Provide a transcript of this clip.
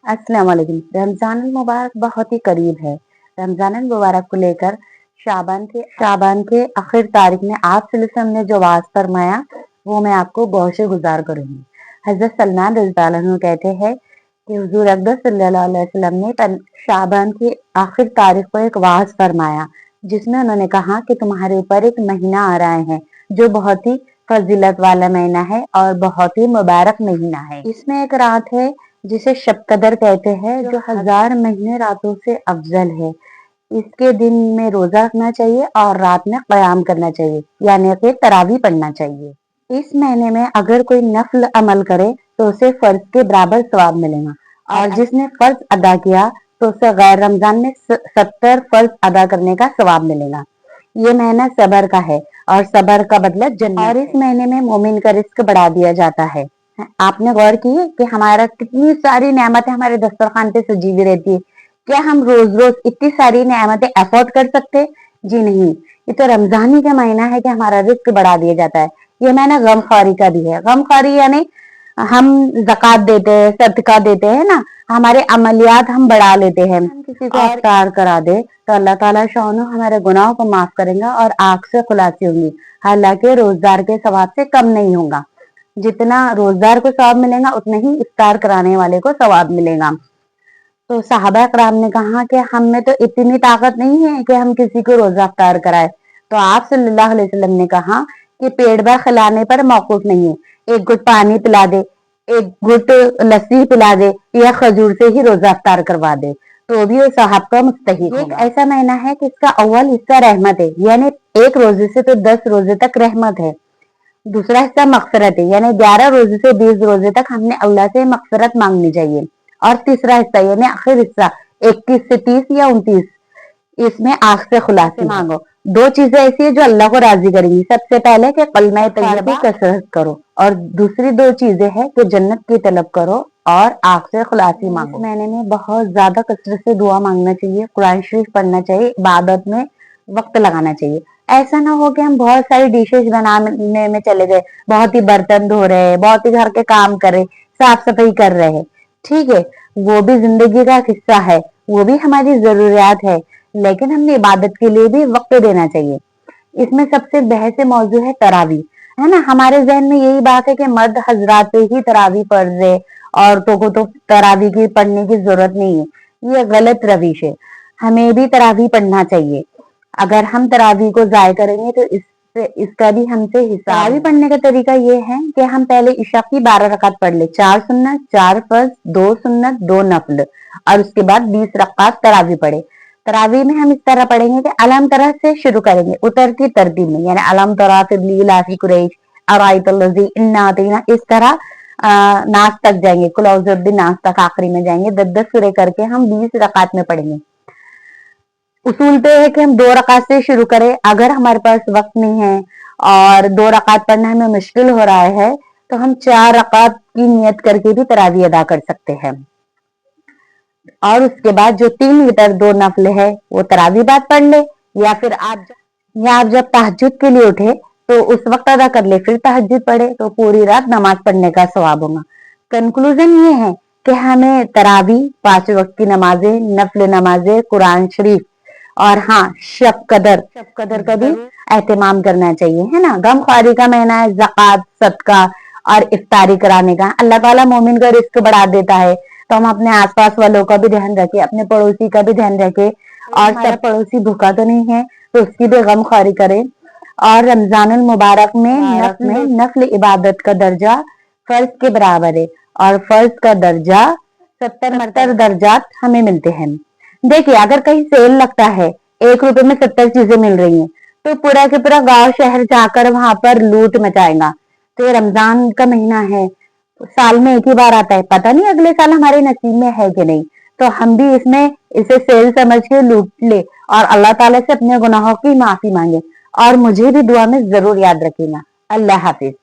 अस्सलाम वालेकुम। रमजान मुबारक बहुत ही करीब है। रमजान मुबारक को लेकर शाबान के आखिर तारीख में आप सल्लल्लाहु अलैहि वसल्लम ने जो वाज फरमाया वो मैं आपको गौशे गुजार करूंगी। हजरत सलमान रज़ी अल्लाह अन्हु कहते हैं कि हुजूर अकबर सल्लल्लाहु अलैहि वसल्लम ने शाबान की आखिर तारीख को एक वाज फरमाया जिसमें उन्होंने कहा कि तुम्हारे ऊपर एक महीना आ रहा है जो बहुत ही फजीलत वाला महीना है और बहुत ही मुबारक महीना है। इसमें एक रात है जिसे शब कदर कहते हैं जो 1000 महीने रातों से अफजल है। इसके दिन में रोजा रखना चाहिए और रात में क़याम करना चाहिए यानी कि तरावी पढ़ना चाहिए। इस महीने में अगर कोई नफल अमल करे तो उसे फर्ज के बराबर सवाब मिलेगा और जिसने फर्ज अदा किया तो उसे गैर रमजान में 70 फर्ज अदा करने का सवाब मिलेगा। ये महीना सबर का है और सबर का बदला जन्नत और इस महीने में मोमिन का रिस्क बढ़ा दिया जाता है। आपने गौर की है कि हमारा कितनी सारी नेमतें हमारे दस्तरखान पे सजी हुई रहती है। क्या हम रोज रोज इतनी सारी नेमतें अफोर्ड कर सकते? जी नहीं। ये तो रमजान ही का महीना है कि हमारा रिस्क बढ़ा दिया जाता है। ये महीना गमखारी का भी है। गमखारी यानी हम ज़कात देते हैं, सदका देते हैं ना, हमारे अमलियात हम बढ़ा लेते हैं। हम किसी को इफ्तार करा दे तो अल्लाह ताला शानो हमारे गुनाहों को माफ करेगा और आग से खुलासी होंगी। हालांकि रोजगार के सवाब से कम नहीं होगा। जितना रोजगार को सवाब मिलेगा उतना ही इफ्तार कराने वाले को सवाब मिलेगा। तो साहबा कराम ने कहा कि हम में तो इतनी ताकत नहीं है कि हम किसी को रोजा इफ्तार कराए। तो आप सल्लल्लाहु अलैहि वसल्लम ने कहा कि पेट भर खिलाने पर मौकूफ नहीं है। एक घुट पानी पिला दे, एक घुट लस्सी पिला दे या खजूर से ही रोजा इफ्तार करवा दे तो भी वो साहब का मुस्तहिक होगा। एक ऐसा महीना है कि इसका अव्वल हिस्सा रहमत है यानी एक रोजे से तो 10 रोजे तक रहमत है। दूसरा हिस्सा मगफिरत है यानी 11 रोजे से 20 रोजे तक हमने अल्लाह से मगफिरत मांगनी चाहिए। और तीसरा हिस्सा यानी आखिर हिस्सा 21 से 30 या 29 इसमें आग से खुलासे मांगो। दो चीजें ऐसी है जो अल्लाह को राजी करेंगी। सबसे पहले कि कलमा तैयबा की कसरत करो और दूसरी दो चीजें है कि जन्नत की तलब करो और आग से खुलासी मांगो। इस महीने में बहुत ज्यादा कसरत से दुआ मांगना चाहिए, कुरान शरीफ पढ़ना चाहिए, इबादत में वक्त लगाना चाहिए। ऐसा ना हो कि हम बहुत सारी डिशेज बनाने में चले गए, बहुत ही बर्तन धो रहे हैं, बहुत ही घर के काम कर रहे, साफ सफाई कर रहे हैं। ठीक है, वो भी जिंदगी का हिस्सा है, वो भी हमारी जरूरियात है, लेकिन हमने इबादत के लिए भी वक्त देना चाहिए। इसमें सबसे बहस मौजू है तरावी, है ना। हमारे जहन में यही बात है कि मर्द हजरात ही तरावी पढ़ रहे, औरतों को तो तरावी की पढ़ने की जरूरत नहीं है। ये गलत रविश है। हमें भी तरावी पढ़ना चाहिए। अगर हम तरावी को जाय करेंगे तो इसका भी हमसे हिसाब। तरावी पढ़ने का तरीका ये है कि हम पहले इशा की 12 रकात पढ़ ले, 4 सुन्नत, 4 फर्ज, 2 सुन्नत, 2 नफल और उसके बाद 20 रकात तरावी पढ़े। तरावी में हम इस तरह पढ़ेंगे कि अलम तरह से शुरू करेंगे उतरती तरतीब में, यानी अलम तरह फिर कुरैश अराइतल्लज़ी इन्ना अतीना, इस तरह नास तक जाएंगे, कुल औज़ुबिन नास तक आखिरी में जाएंगे। 10-10 सूरे करके हम 20 रकात में पढ़ेंगे। उसूल पे है कि हम 2 रकात से शुरू करें। अगर हमारे पास वक्त नहीं है और 2 रकात पढ़ना हमें मुश्किल हो रहा है तो हम 4 रकात की नियत करके भी तरावी अदा कर सकते हैं। और उसके बाद जो 3 वितर 2 नफल है वो तरावी बाद पढ़ ले, या फिर आप जब तहज्जुद के लिए उठे तो उस वक्त अदा कर ले, फिर तहज्जुद पढ़े तो पूरी रात नमाज पढ़ने का सवाब होगा। कंक्लूजन ये है कि हमें तरावी, 5 वक्त की नमाजें, नफल नमाजें, कुरान शरीफ और हाँ शब कदर का भी एहतमाम करना चाहिए, है ना। गमख्वारी का महीना है, ज़कात, सदका और इफ्तारी कराने का। अल्लाह ताला मोमिन का रिस्क बढ़ा देता है, तो हम अपने आसपास वालों का भी ध्यान रखें, अपने पड़ोसी का भी ध्यान रखें। और सब पड़ोसी भूखा तो नहीं है तो उसकी भी गमख्वारी करें। और रमजानुल मुबारक में नफल इबादत का दर्जा फर्ज के बराबर है और फर्ज का दर्जा 70 दर्जात हमें मिलते हैं। देखिए, अगर कहीं सेल लगता है, 1 रुपए में 70 चीजें मिल रही हैं, तो पूरा के पूरा गांव शहर जाकर वहां पर लूट मचाएगा। तो ये रमजान का महीना है, साल में एक ही बार आता है, पता नहीं अगले साल हमारे नसीब में है कि नहीं। तो हम भी इसे सेल समझ के लूट ले और अल्लाह ताला से अपने गुनाहों की माफी मांगे और मुझे भी दुआ में जरूर याद रखिएगा। अल्लाह हाफिज।